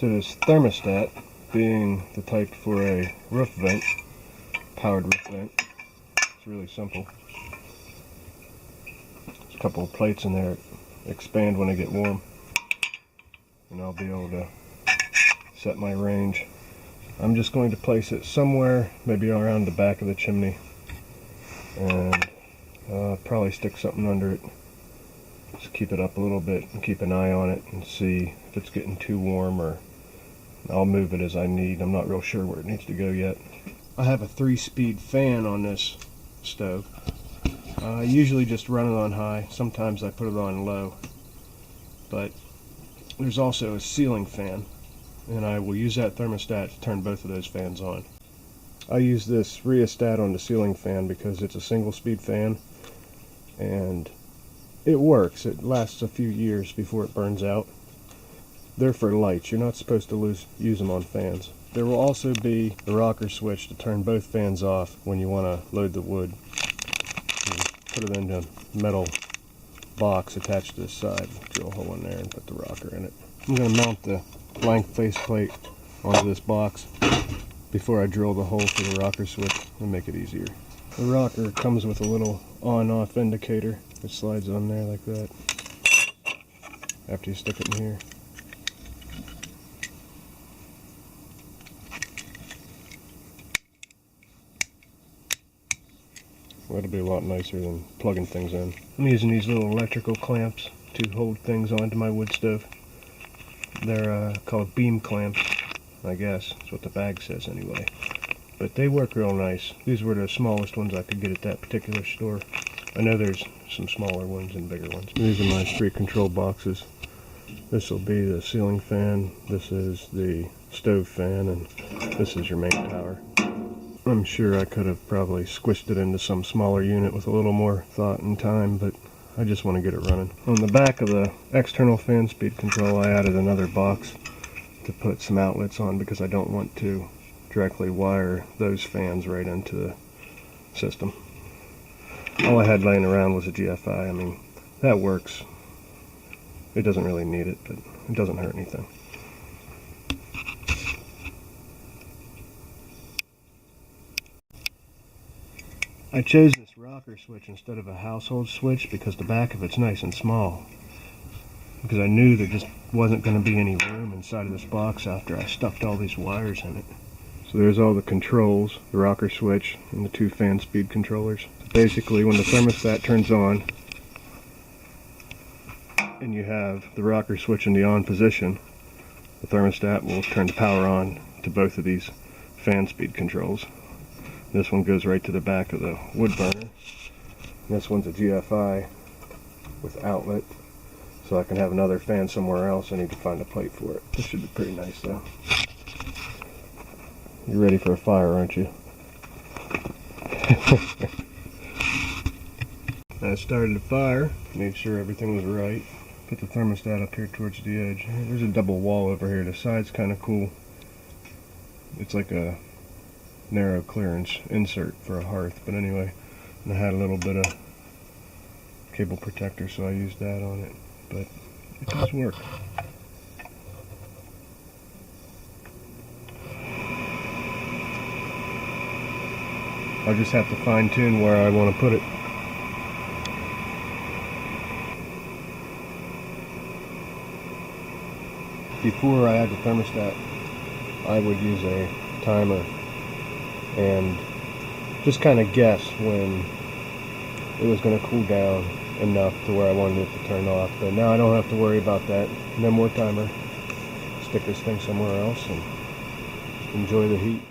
So this thermostat, being the type for a roof vent, powered roof vent, it's really simple. There's a couple of plates in there that expand when they get warm, and I'll be able to set my range. I'm just going to place it somewhere, maybe around the back of the chimney, and probably stick something under it. Just keep it up a little bit and keep an eye on it and see if it's getting too warm, or I'll move it as I need. I'm not real sure where it needs to go yet. I have a 3-speed fan on this stove. I usually just run it on high. Sometimes I put it on low. But there's also a ceiling fan, and I will use that thermostat to turn both of those fans on. I use this rheostat on the ceiling fan because it's a single-speed fan, and it works. It lasts a few years before it burns out. They're for lights. You're not supposed to use them on fans. There will also be a rocker switch to turn both fans off when you want to load the wood. You put it in a metal box attached to the side, drill a hole in there and put the rocker in it. I'm going to mount the blank faceplate onto this box before I drill the hole for the rocker switch and make it easier. The rocker comes with a little on-off indicator. It slides on there like that after you stick it in here. Well, that'll be a lot nicer than plugging things in. I'm using these little electrical clamps to hold things onto my wood stove. They're called beam clamps, I guess. That's what the bag says anyway. But they work real nice. These were the smallest ones I could get at that particular store. I know there's some smaller ones and bigger ones. These are my 3 control boxes. This will be the ceiling fan, this is the stove fan, and this is your main tower. I'm sure I could have probably squished it into some smaller unit with a little more thought and time, but I just want to get it running. On the back of the external fan speed control, I added another box to put some outlets on because I don't want to directly wire those fans right into the system. All I had laying around was a GFI. I mean, that works. It doesn't really need it, but it doesn't hurt anything. I chose this rocker switch instead of a household switch because the back of it's nice and small. Because I knew there just wasn't going to be any room inside of this box after I stuffed all these wires in it. So there's all the controls, the rocker switch, and the 2 fan speed controllers. Basically, when the thermostat turns on, and you have the rocker switch in the on position, the thermostat will turn the power on to both of these fan speed controls. This one goes right to the back of the wood burner. This one's a GFI with outlet, so I can have another fan somewhere else. I need to find a plate for it. This should be pretty nice though. You're ready for a fire, aren't you? I started the fire, made sure everything was right. Put the thermostat up here towards the edge. There's a double wall over here. The side's kind of cool. It's like a narrow clearance insert for a hearth, but anyway, and I had a little bit of cable protector, so I used that on it, but it does work. I'll just have to fine-tune where I want to put it. Before I had the thermostat, I would use a timer and just kind of guess when it was going to cool down enough to where I wanted it to turn off. But now I don't have to worry about that. No more timer. Stick this thing somewhere else and enjoy the heat.